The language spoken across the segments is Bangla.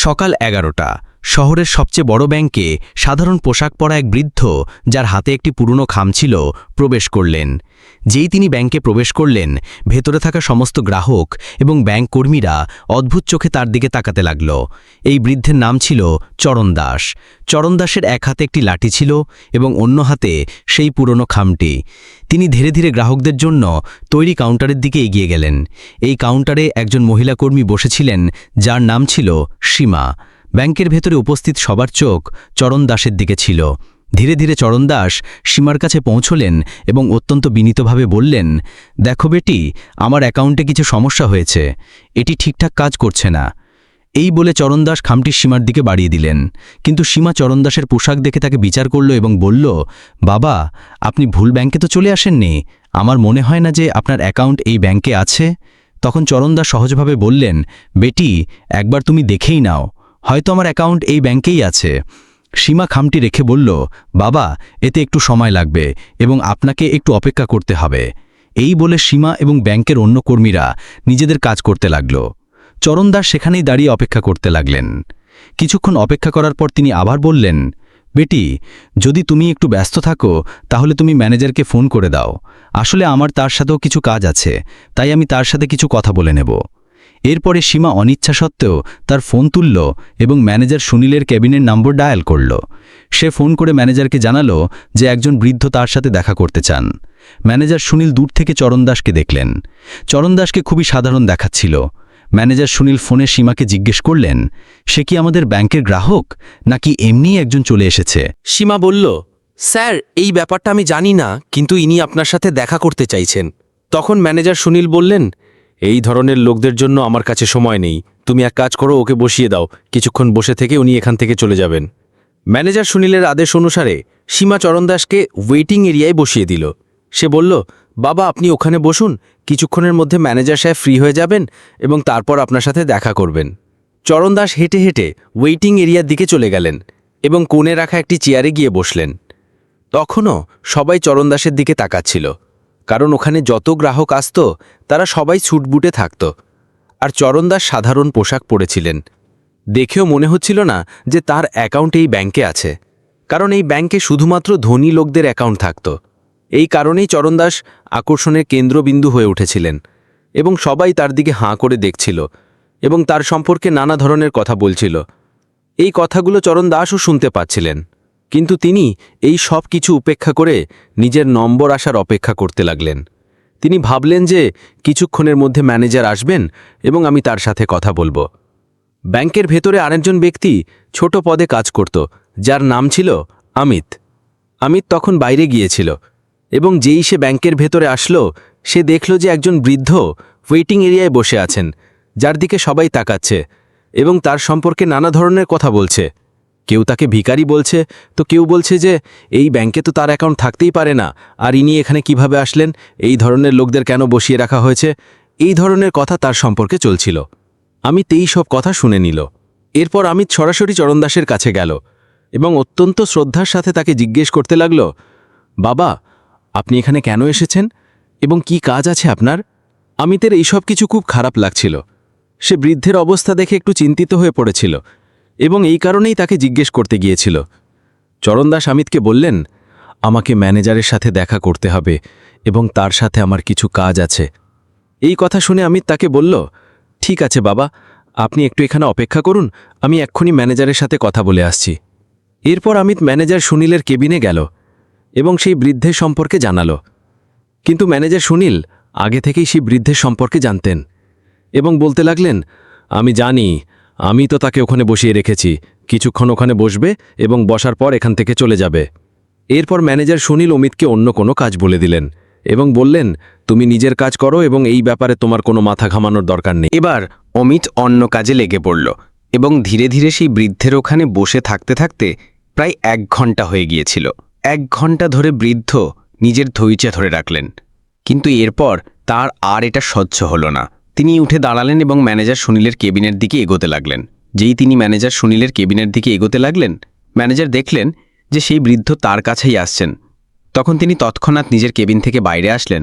সকাল 11টা। শহরের সবচেয়ে বড় ব্যাংকে সাধারণ পোশাক পরা এক বৃদ্ধ, যার হাতে একটি পুরনো খাম ছিল, প্রবেশ করলেন। যেই তিনি ব্যাংকে প্রবেশ করলেন, ভেতরে থাকা সমস্ত গ্রাহক এবং ব্যাংক কর্মীরা অদ্ভুত চোখে তার দিকে তাকাতে লাগল। এই বৃদ্ধের নাম ছিল চরণ দাস। চরণ দাসের এক হাতে একটি লাঠি ছিল এবং অন্য হাতে সেই পুরনো খামটি। তিনি ধীরে ধীরে গ্রাহকদের জন্য তৈরি কাউন্টারের দিকে এগিয়ে গেলেন। এই কাউন্টারে একজন মহিলা কর্মী বসেছিলেন, যার নাম ছিল সীমা। ব্যাংকের ভেতরে উপস্থিত সবার চোখ চরণ দাসের দিকে ছিল। ধীরে ধীরে চরণ দাস সীমার কাছে পৌঁছলেন এবং অত্যন্ত বিনীতভাবে বললেন, দেখো বেটি, আমার অ্যাকাউন্টে কিছু সমস্যা হয়েছে, এটি ঠিকঠাক কাজ করছে না। এই বলে চরণ দাস খামটি সীমার দিকে বাড়িয়ে দিলেন। কিন্তু সীমা চরণ দাসের পোশাক দেখে তাকে বিচার করল এবং বলল, বাবা, আপনি ভুল ব্যাংকে তো চলে আসেননি, আমার মনে হয় না যে আপনার অ্যাকাউন্ট এই ব্যাংকে আছে। তখন চরণ দাস সহজভাবে বললেন, বেটি, একবার তুমি দেখেই নাও, হয়তো আমার অ্যাকাউন্ট এই ব্যাংকেই আছে। সীমা খামটি রেখে বলল, বাবা, এতে একটু সময় লাগবে এবং আপনাকে একটু অপেক্ষা করতে হবে। এই বলে সীমা এবং ব্যাংকের অন্য কর্মীরা নিজেদের কাজ করতে লাগল। চরণ দাস সেখানেই দাঁড়িয়ে অপেক্ষা করতে লাগলেন। কিছুক্ষণ অপেক্ষা করার পর তিনি আবার বললেন, বেটি, যদি তুমি একটু ব্যস্ত থাকো তাহলে তুমি ম্যানেজারকে ফোন করে দাও। আসলে আমার তার সাথেও কিছু কাজ আছে, তাই আমি তার সাথে কিছু কথা বলে নেব। এরপরে সীমা অনিচ্ছা সত্ত্বেও তার ফোন তুলল এবং ম্যানেজার সুনীলের কেবিনের নম্বর ডায়াল করল। সে ফোন করে ম্যানেজারকে জানালো যে একজন বৃদ্ধ তার সাথে দেখা করতে চান। ম্যানেজার সুনীল দূর থেকে চরণ দাসকে দেখলেন। চরণ দাসকে খুবই সাধারণ দেখাচ্ছিল। ম্যানেজার সুনীল ফোনে সীমাকে জিজ্ঞেস করলেন, সে কি আমাদের ব্যাংকের গ্রাহক, নাকি এমনিই একজন চলে এসেছে? সীমা বলল, স্যার, এই ব্যাপারটা আমি জানি না, কিন্তু ইনি আপনার সাথে দেখা করতে চাইছেন। তখন ম্যানেজার সুনীল বললেন, এই ধরনের লোকদের জন্য আমার কাছে সময় নেই, তুমি এক কাজ করো, ওকে বসিয়ে দাও, কিছুক্ষণ বসে থেকে উনি এখান থেকে চলে যাবেন। ম্যানেজার সুনীলের আদেশ অনুসারে সীমা চরণ দাসকে ওয়েটিং এরিয়ায় বসিয়ে দিল। সে বলল, বাবা, আপনি ওখানে বসুন, কিছুক্ষণের মধ্যে ম্যানেজার সাহেব ফ্রি হয়ে যাবেন এবং তারপর আপনার সাথে দেখা করবেন। চরণ দাস হেঁটে হেঁটে ওয়েটিং এরিয়ার দিকে চলে গেলেন এবং কোণে রাখা একটি চেয়ারে গিয়ে বসলেন। তখনও সবাই চরণ দাসের দিকে তাকাচ্ছিল, কারণ ওখানে যত গ্রাহক আসত তারা সবাই ছুটবুটে থাকত, আর চরণ দাস সাধারণ পোশাক পরেছিলেন। দেখেও মনে হচ্ছিল না যে তার অ্যাকাউন্ট এই ব্যাংকে আছে, কারণ এই ব্যাংকে শুধুমাত্র ধনী লোকদের অ্যাকাউন্ট থাকত। এই কারণেই চরণ দাস আকর্ষণের কেন্দ্রবিন্দু হয়ে উঠেছিলেন এবং সবাই তার দিকে হাঁ করে দেখছিল এবং তার সম্পর্কে নানা ধরনের কথা বলছিল। এই কথাগুলো চরণ দাসও শুনতে পাচ্ছিলেন, কিন্তু তিনি এই সব কিছু উপেক্ষা করে নিজের নম্বর আসার অপেক্ষা করতে লাগলেন। তিনি ভাবলেন যে কিছুক্ষণের মধ্যে ম্যানেজার আসবেন এবং আমি তার সাথে কথা বলবো। ব্যাংকের ভেতরে আরেকজন ব্যক্তি ছোট পদে কাজ করত, যার নাম ছিল অমিত। অমিত তখন বাইরে গিয়েছিল এবং যেই সে ব্যাংকের ভেতরে আসলো, সে দেখল যে একজন বৃদ্ধ ওয়েটিং এরিয়ায় বসে আছেন, যার দিকে সবাই তাকাচ্ছে এবং তার সম্পর্কে নানা ধরনের কথা বলছে। কেউ তাকে ভিখারি বলছে, তো কেউ বলছে যে এই ব্যাংকে তো তার অ্যাকাউন্ট থাকতেই পারে না, আর ইনি এখানে কিভাবে আসলেন, এই ধরনের লোকদের কেন বসিয়ে রাখা হয়েছে, এই ধরনের কথা তার সম্পর্কে চলছিল। অমিত এই সব কথা শুনে নিল। এরপর অমিত সরাসরি চরণ দাসের কাছে গেল এবং অত্যন্ত শ্রদ্ধার সাথে তাকে জিজ্ঞেস করতে লাগল, বাবা, আপনি এখানে কেন এসেছেন এবং কি কাজ আছে আপনার? অমিতের এইসব কিছু খুব খারাপ লাগছিল। সে বৃদ্ধের অবস্থা দেখে একটু চিন্তিত হয়ে পড়েছিল এবং এই কারণেই তাকে জিজ্ঞেস করতে গিয়েছিল। চরণ দাস অমিতকে বললেন, আমাকে ম্যানেজারের সাথে দেখা করতে হবে এবং তার সাথে আমার কিছু কাজ আছে। এই কথা শুনে অমিত তাকে বলল, ঠিক আছে বাবা, আপনি একটু এখানে অপেক্ষা করুন, আমি এক্ষুনি ম্যানেজারের সাথে কথা বলে আসছি। এরপর অমিত ম্যানেজার সুনীলের কেবিনে গেল এবং সেই বৃদ্ধের সম্পর্কে জানালো। কিন্তু ম্যানেজার সুনীল আগে থেকেই সেই বৃদ্ধের সম্পর্কে জানতেন এবং বলতে লাগলেন, আমি জানি, আমি তো তাকে ওখানে বসিয়ে রেখেছি, কিছুক্ষণ ওখানে বসবে এবং বসার পর এখান থেকে চলে যাবে। এরপর ম্যানেজার সুনীল অমিতকে অন্য কোনো কাজ বলে দিলেন এবং বললেন, তুমি নিজের কাজ করো এবং এই ব্যাপারে তোমার কোনো মাথা ঘামানোর দরকার নেই। এবার অমিত অন্য কাজে লেগে পড়ল এবং ধীরে ধীরে সেই বৃদ্ধের ওখানে বসে থাকতে থাকতে প্রায় 1 ঘন্টা হয়ে গিয়েছিল। 1 ঘন্টা ধরে বৃদ্ধ নিজের ধৈর্য ধরে রাখলেন, কিন্তু এরপর তার আর এটা সহ্য হলো না। তিনি উঠে দাঁড়ালেন এবং ম্যানেজার সুনীলের কেবিনের দিকে এগোতে লাগলেন। যেই তিনি ম্যানেজার সুনীলের কেবিনের দিকে এগোতে লাগলেন, ম্যানেজার দেখলেন যে সেই বৃদ্ধ তার কাছেই আসছেন। তখন তিনি তৎক্ষণাৎ নিজের কেবিন থেকে বাইরে আসলেন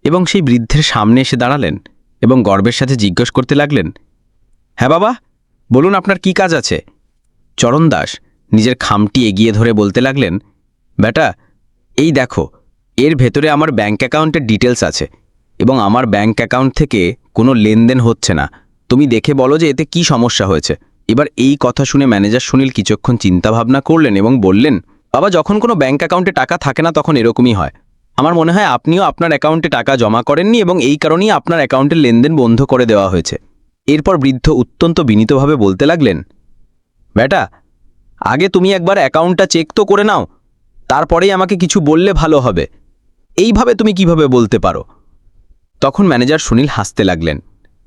এবং সেই বৃদ্ধের সামনে এসে দাঁড়ালেন এবং গর্বের সাথে জিজ্ঞেস করতে লাগলেন, হ্যাঁ বাবা, বলুন আপনার কি কাজ আছে? চরণ দাস নিজের খামটি এগিয়ে ধরে বলতে লাগলেন, বেটা, এই দেখো, এর ভেতরে আমার ব্যাঙ্ক অ্যাকাউন্টের ডিটেলস আছে এবং আমার ব্যাঙ্ক অ্যাকাউন্ট থেকে কোনো লেনদেন হচ্ছে না। তুমি দেখে বলো যে এতে কি সমস্যা হয়েছে। এবার এই কথা শুনে ম্যানেজার সুনীল কিছুক্ষণ চিন্তাভাবনা করলেন এবং বললেন, বাবা, যখন কোনো ব্যাঙ্ক অ্যাকাউন্টে টাকা থাকে না তখন এরকমই হয়। আমার মনে হয় আপনিও আপনার অ্যাকাউন্টে টাকা জমা করেননি এবং এই কারণেই আপনার অ্যাকাউন্টের লেনদেন বন্ধ করে দেওয়া হয়েছে। এরপর বৃদ্ধ অত্যন্ত বিনীতভাবে বলতে লাগলেন, বেটা, আগে তুমি একবার অ্যাকাউন্টটা চেক তো করে নাও, তারপরেই আমাকে কিছু বললে ভালো হবে। এইভাবে তুমি কিভাবে বলতে পারো? তখন ম্যানেজার সুনীল হাসতে লাগলেন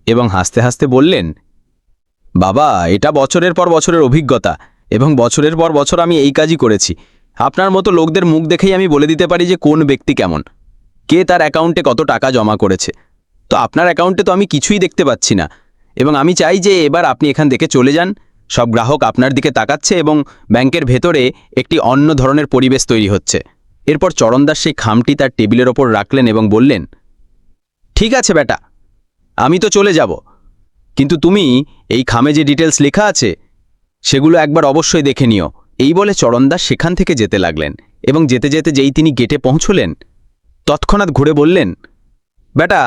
এবং হাসতে হাসতে বললেন, বাবা, এটা বছরের পর বছরের অভিজ্ঞতা এবং বছরের পর বছর আমি এই কাজই করেছি। আপনার মতো লোকদের মুখ দেখেই আমি বলে দিতে পারি যে কোন ব্যক্তি কেমন, কে তার অ্যাকাউন্টে কত টাকা জমা করেছে। তো আপনার অ্যাকাউন্টে তো আমি কিছুই দেখতে পাচ্ছি না এবং আমি চাই যে এবার আপনি এখান থেকে চলে যান। সব গ্রাহক আপনার দিকে তাকাচ্ছে এবং ব্যাংকের ভেতরে একটি অন্য ধরনের পরিবেশ তৈরি হচ্ছে। এরপর চরণদাস সেই খামটি তার টেবিলের ওপর রাখলেন এবং বললেন, ঠিক আছে বেটা, আমি তো চলে যাব, কিন্তু তুমি এই খামে যে ডিটেলস লেখা আছে সেগুলো একবার অবশ্যই দেখে নিও। এই বলে চরণদাস সেখান থেকে যেতে লাগলেন এবং যেতে যেতে যেই তিনি গেটে পৌঁছলেন তৎক্ষণাৎ ঘুরে বললেন, বেটা,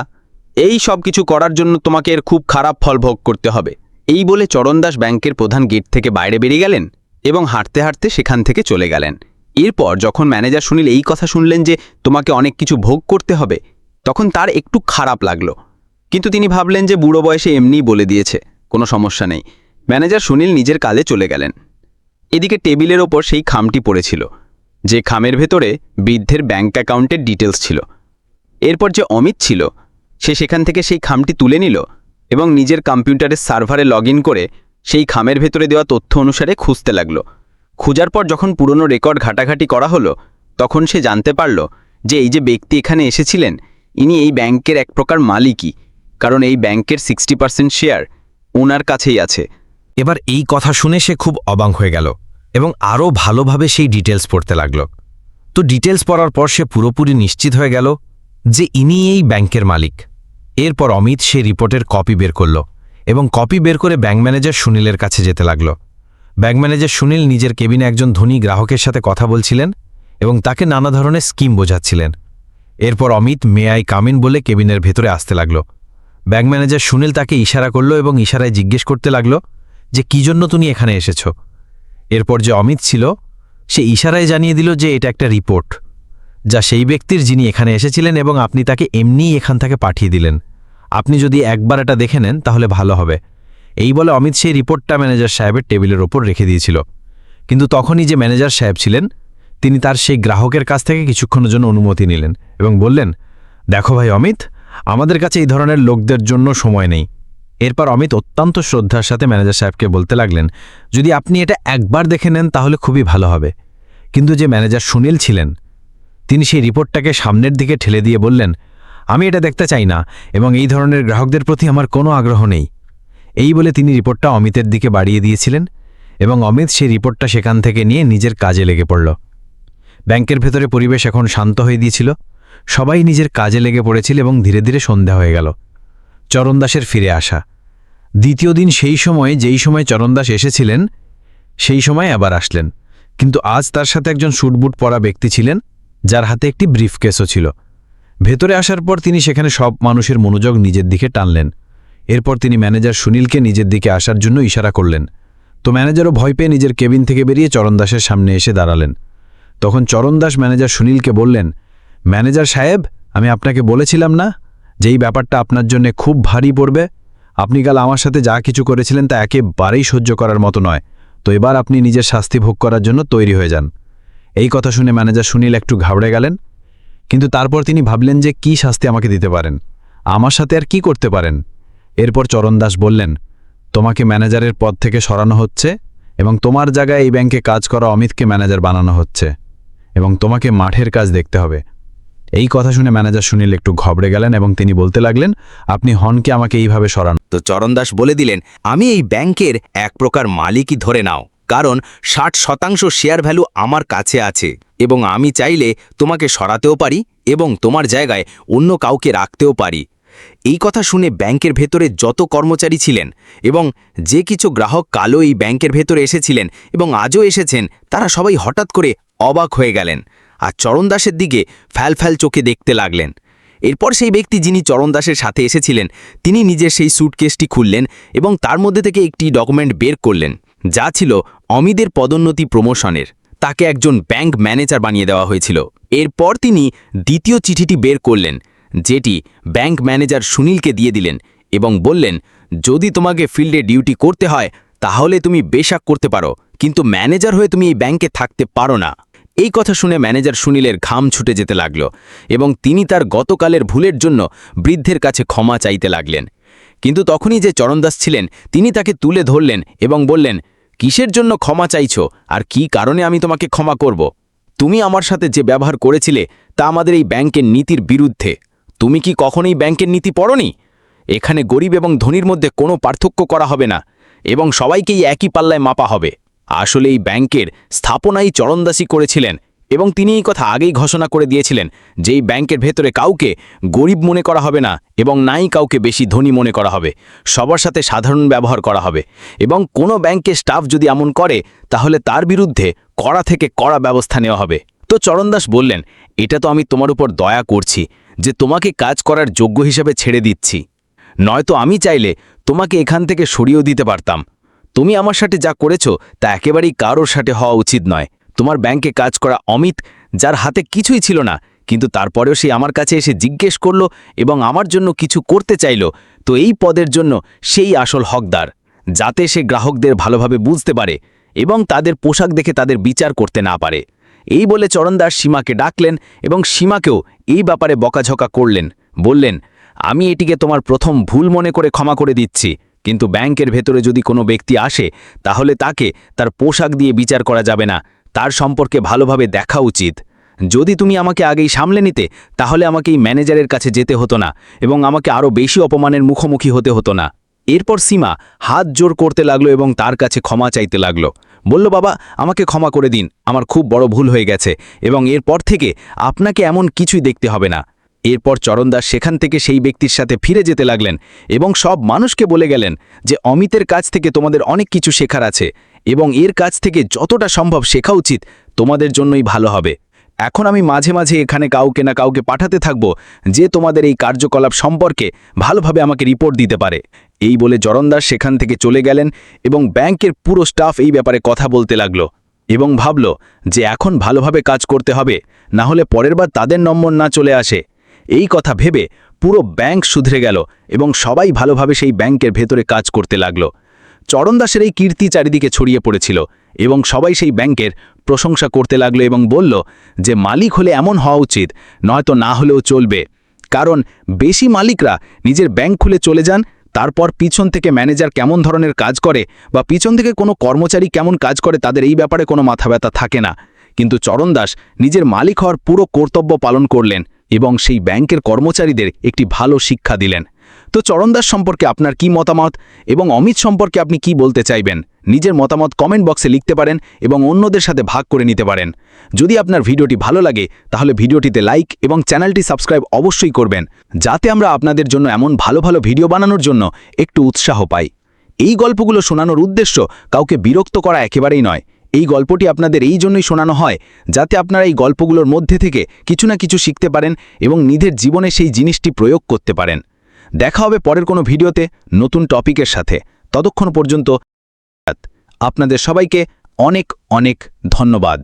এই সব কিছু করার জন্য তোমাকে এর খুব খারাপ ফল ভোগ করতে হবে। এই বলে চরণদাস ব্যাংকের প্রধান গেট থেকে বাইরে বেরিয়ে গেলেন এবং হাঁটতে হাঁটতে সেখান থেকে চলে গেলেন। এরপর যখন ম্যানেজার সুনীল এই কথা শুনলেন যে তোমাকে অনেক কিছু ভোগ করতে হবে, তখন তার একটু খারাপ লাগলো, কিন্তু তিনি ভাবলেন যে বুড়ো বয়সে এমনিই বলে দিয়েছে, কোনো সমস্যা নেই। ম্যানেজার সুনীল নিজের কাজে চলে গেলেন। এদিকে টেবিলের ওপর সেই খামটি পড়েছিল, যে খামের ভেতরে বৃদ্ধের ব্যাংক অ্যাকাউন্টের ডিটেলস ছিল। এরপর যে অমিত ছিল সে সেখান থেকে সেই খামটি তুলে নিল এবং নিজের কম্পিউটারের সার্ভারে লগ করে সেই খামের ভেতরে দেওয়া তথ্য অনুসারে খুঁজতে লাগলো। খোঁজার পর যখন পুরনো রেকর্ড ঘাটাঘাটি করা হলো তখন সে জানতে পারল যে এই যে ব্যক্তি এখানে এসেছিলেন ইনি এই ব্যাংকের এক প্রকার মালিকই, কারণ এই ব্যাংকের 60% শেয়ার ওনার কাছেই আছে। এবার এই কথা শুনে সে খুব অবাক হয়ে গেল এবং আরও ভালোভাবে সেই ডিটেলস পড়তে লাগল। তো ডিটেলস পড়ার পর সে পুরোপুরি নিশ্চিত হয়ে গেল যে ইনি এই ব্যাংকের মালিক। এরপর অমিত সে রিপোর্টের কপি বের করল এবং কপি বের করে ব্যাংক ম্যানেজার সুনীলের কাছে যেতে লাগল। ব্যাংক ম্যানেজার সুনীল নিজের কেবিনে একজন ধনী গ্রাহকের সাথে কথা বলছিলেন এবং তাকে নানা ধরনের স্কিম বোঝাচ্ছিলেন। এরপর অমিত মে আই কামিন বলে কেবিনের ভেতরে আসতে লাগল। ব্যাংক ম্যানেজার সুনীল তাকে ইশারা করল এবং ইশারায় জিজ্ঞেস করতে লাগল যে কী জন্য তুমি এখানে এসেছ। এরপর যে অমিত ছিল সে ইশারায় জানিয়ে দিল যে এটা একটা রিপোর্ট, যা সেই ব্যক্তির যিনি এখানে এসেছিলেন এবং আপনি তাকে এমনিই এখান থেকে পাঠিয়ে দিলেন। আপনি যদি একবার এটা দেখে নেন তাহলে ভালো হবে। এই বলে অমিত সেই রিপোর্টটা ম্যানেজার সাহেবের টেবিলের ওপর রেখে দিয়েছিল। কিন্তু তখনই যে ম্যানেজার সাহেব ছিলেন তিনি তার সেই গ্রাহকের কাছ থেকে কিছুক্ষণের জন্য অনুমতি নিলেন এবং বললেন, দেখো ভাই অমিত, আমাদের কাছে এই ধরনের লোকদের জন্য সময় নেই। এরপর অমিত অত্যন্ত শ্রদ্ধার সাথে ম্যানেজার সাহেবকে বলতে লাগলেন, যদি আপনি এটা একবার দেখে নেন তাহলে খুবই ভালো হবে। কিন্তু যে ম্যানেজার সুনীল ছিলেন তিনি সেই রিপোর্টটাকে সামনের দিকে ঠেলে দিয়ে বললেন, আমি এটা দেখতে চাই না এবং এই ধরনের গ্রাহকদের প্রতি আমার কোনো আগ্রহ নেই। এই বলে তিনি রিপোর্টটা অমিতের দিকে বাড়িয়ে দিয়েছিলেন এবং অমিত সেই রিপোর্টটা সেখান থেকে নিয়ে নিজের কাজে লেগে পড়ল। ব্যাংকের ভেতরে পরিবেশ এখন শান্ত হয়ে দিয়েছিল, সবাই নিজের কাজে লেগে পড়েছিল এবং ধীরে ধীরে সন্ধ্যা হয়ে গেল। চরণদাসের ফিরে আসা দ্বিতীয় দিন সেই সময় যেই সময় চরণদাস এসেছিলেন সেই সময় আবার আসলেন, কিন্তু আজ তার সাথে একজন স্যুটবুট পরা ব্যক্তি ছিলেন যার হাতে একটি ব্রিফকেসও ছিল। ভেতরে আসার পর তিনি সেখানে সব মানুষের মনোযোগ নিজের দিকে টানলেন। এরপর তিনি ম্যানেজার সুনীলকে নিজের দিকে আসার জন্য ইশারা করলেন। তো ম্যানেজারও ভয় পেয়ে নিজের কেবিন থেকে বেরিয়ে চরণদাসের সামনে এসে দাঁড়ালেন। তখন চরণদাস ম্যানেজার সুনীলকে বললেন, ম্যানেজার সাহেব, আমি আপনাকে বলেছিলাম না যে এই ব্যাপারটা আপনার জন্য খুব ভারী পড়বে। আপনি কাল আমার সাথে যা কিছু করেছিলেন তা একেবারেই সহ্য করার মতো নয়। তো এবার আপনি নিজের শাস্তি ভোগ করার জন্য তৈরি হয়ে যান। এই কথা শুনে ম্যানেজার সুনীল একটু ঘাবড়ে গেলেন, কিন্তু তারপর তিনি ভাবলেন যে কি শাস্তি আমাকে দিতে পারেন, আমার সাথে আর কি করতে পারেন। এরপর চরণদাস বললেন, তোমাকে ম্যানেজারের পদ থেকে সরানো হচ্ছে এবং তোমার জায়গায় এই ব্যাংকে কাজ করা অমিতকে ম্যানেজার বানানো হচ্ছে এবং তোমাকে মাঠের কাজ দেখতে হবে। এই কথা শুনে ম্যানেজার সুনীল একটু ঘবড়ে গেলেন এবং তিনি বলতে লাগলেন, আপনি হনকে আমাকে এইভাবে সরান। তো চরণদাস বলে দিলেন, আমি এই ব্যাংকের এক প্রকার মালিকই ধরে নাও, কারণ 60% শেয়ার ভ্যালু আমার কাছে আছে এবং আমি চাইলে তোমাকে সরাতেও পারি এবং তোমার জায়গায় অন্য কাউকে রাখতেও পারি। এই কথা শুনে ব্যাংকের ভেতরে যত কর্মচারী ছিলেন এবং যে কিছু গ্রাহক কালো এই ব্যাংকের ভেতরে এসেছিলেন এবং আজও এসেছেন, তারা সবাই হঠাৎ করে অবাক হয়ে গেলেন আর চরণ দাসের দিকে ফ্যাল চোখে দেখতে লাগলেন। এরপর সেই ব্যক্তি যিনি চরণ দাসের সাথে এসেছিলেন তিনি নিজের সেই স্যুটকেসটি খুললেন এবং তার মধ্যে থেকে একটি ডকুমেন্ট বের করলেন, যা ছিল অমিদের পদোন্নতি প্রমোশনের। তাকে একজন ব্যাংক ম্যানেজার বানিয়ে দেওয়া হয়েছিল। এরপর তিনি দ্বিতীয় চিঠিটি বের করলেন, যেটি ব্যাংক ম্যানেজার সুনীলকে দিয়ে দিলেন এবং বললেন, যদি তোমাকে ফিল্ডে ডিউটি করতে হয় তাহলে তুমি বেশাক করতে পারো, কিন্তু ম্যানেজার হয়ে তুমি এই ব্যাংকে থাকতে পারো না। এই কথা শুনে ম্যানেজার সুনীলের ঘাম ছুটে যেতে লাগল এবং তিনি তার গতকালের ভুলের জন্য বৃদ্ধের কাছে ক্ষমা চাইতে লাগলেন। কিন্তু তখনই যে চরণদাস ছিলেন তিনি তাকে তুলে ধরলেন এবং বললেন, কিসের জন্য ক্ষমা চাইছো আর কি কারণে আমি তোমাকে ক্ষমা করব? তুমি আমার সাথে যে ব্যবহার করেছিলে তা আমাদের এই ব্যাংকের নীতির বিরুদ্ধে। তুমি কি কখনোই ব্যাংকের নীতি পড়নি? এখানে গরিব এবং ধনীর মধ্যে কোনো পার্থক্য করা হবে না এবং সবাইকেই একই পাল্লায় মাপা হবে। আসলে এই ব্যাংকের স্থাপনাই চরণদাসী করেছিলেন এবং তিনি এই কথা আগেই ঘোষণা করে দিয়েছিলেন যে এই ব্যাংকের ভেতরে কাউকে গরিব মনে করা হবে না এবং নাই কাউকে বেশি ধনী মনে করা হবে। সবার সাথে সাধারণ ব্যবহার করা হবে এবং কোনো ব্যাংকের স্টাফ যদি এমন করে তাহলে তার বিরুদ্ধে কড়া থেকে কড়া ব্যবস্থা নেওয়া হবে। তো চরণদাস বললেন, এটা তো আমি তোমার উপর দয়া করছি যে তোমাকে কাজ করার যোগ্য হিসাবে ছেড়ে দিচ্ছি, নয়তো আমি চাইলে তোমাকে এখান থেকে সরিয়েও দিতে পারতাম। তুমি আমার সাথে যা করেছো তা একেবারেই কারোর সাথে হওয়া উচিত নয়। তোমার ব্যাংকে কাজ করা অমিত, যার হাতে কিছুই ছিল না, কিন্তু তারপরেও সে আমার কাছে এসে জিজ্ঞেস করল এবং আমার জন্য কিছু করতে চাইল, তো এই পদের জন্য সেই আসল হকদার, যাতে সে গ্রাহকদের ভালোভাবে বুঝতে পারে এবং তাদের পোশাক দেখে তাদের বিচার করতে না পারে। এই বলে চরণদাস সীমাকে ডাকলেন এবং সীমাকেও এই ব্যাপারে বকাঝকা করলেন। বললেন, আমি এটিকে তোমার প্রথম ভুল মনে করে ক্ষমা করে দিচ্ছি, কিন্তু ব্যাংকের ভেতরে যদি কোনো ব্যক্তি আসে তাহলে তাকে তার পোশাক দিয়ে বিচার করা যাবে না, তার সম্পর্কে ভালোভাবে দেখা উচিত। যদি তুমি আমাকে আগেই সামলে নিতে তাহলে আমাকে এই ম্যানেজারের কাছে যেতে হতো না এবং আমাকে আরও বেশি অপমানের মুখোমুখি হতে হতো না। এরপর সীমা হাত জোর করতে লাগলো এবং তার কাছে ক্ষমা চাইতে লাগলো। বলল, বাবা, আমাকে ক্ষমা করে দিন, আমার খুব বড় ভুল হয়ে গেছে এবং এরপর থেকে আপনাকে এমন কিছুই দেখতে হবে না। এরপর চরণদাস সেখান থেকে সেই ব্যক্তির সাথে ফিরে যেতে লাগলেন এবং সব মানুষকে বলে গেলেন যে অমিতের কাছ থেকে তোমাদের অনেক কিছু শেখার আছে এবং এর কাছ থেকে যতটা সম্ভব শেখা উচিত, তোমাদের জন্যই ভালো হবে। এখন আমি মাঝে মাঝে এখানে কাউকে না কাউকে পাঠাতে থাকব যে তোমাদের এই কার্যকলাপ সম্পর্কে ভালোভাবে আমাকে রিপোর্ট দিতে পারে। এই বলে চরণদাস সেখান থেকে চলে গেলেন এবং ব্যাংকের পুরো স্টাফ এই ব্যাপারে কথা বলতে লাগলো এবং ভাবল যে এখন ভালোভাবে কাজ করতে হবে, না হলে পরের বার তাদের নম্বর না চলে আসে। এই কথা ভেবে পুরো ব্যাংক শুধরে গেল এবং সবাই ভালোভাবে সেই ব্যাংকের ভেতরে কাজ করতে লাগল। চরণদাসের এই কীর্তি চারিদিকে ছড়িয়ে পড়েছিল এবং সবাই সেই ব্যাংকের প্রশংসা করতে লাগলো এবং বলল যে মালিক হলে এমন হওয়া উচিত, নয়তো না হলেও চলবে। কারণ বেশি মালিকরা নিজের ব্যাংক খুলে চলে যান, তারপর পিছন থেকে ম্যানেজার কেমন ধরনের কাজ করে বা পিছন থেকে কোনো কর্মচারী কেমন কাজ করে তাদের এই ব্যাপারে কোনো মাথা ব্যথা থাকে না। কিন্তু চরণদাস নিজের মালিক হওয়ার পুরো কর্তব্য পালন করলেন এবং সেই ব্যাংকের কর্মচারীদের একটি ভালো শিক্ষা দিলেন। তো চরণদাস সম্পর্কে আপনার কি মতামত এবং অমিত সম্পর্কে আপনি কি বলতে চাইবেন? নিজের মতামত কমেন্ট বক্সে লিখতে পারেন এবং অন্যদের সাথে ভাগ করে নিতে পারেন। যদি আপনার ভিডিওটি ভালো লাগে তাহলে ভিডিওটিতে লাইক এবং চ্যানেলটি সাবস্ক্রাইব অবশ্যই করবেন, যাতে আমরা আপনাদের জন্য এমন ভালো ভালো ভিডিও বানানোর জন্য একটু উৎসাহ পাই। এই গল্পগুলো শোনানোর উদ্দেশ্য কাউকে বিরক্ত করা একেবারেই নয়। এই গল্পটি আপনাদের এই জন্যই শোনানো হয় যাতে আপনারা এই গল্পগুলোর মধ্যে থেকে কিছু না কিছু শিখতে পারেন এবং নিজের জীবনে সেই জিনিসটি প্রয়োগ করতে পারেন। দেখা হবে পরের কোনো ভিডিওতে নতুন টপিকের সাথে। ততক্ষণ পর্যন্ত আপনাদের সবাইকে অনেক অনেক ধন্যবাদ।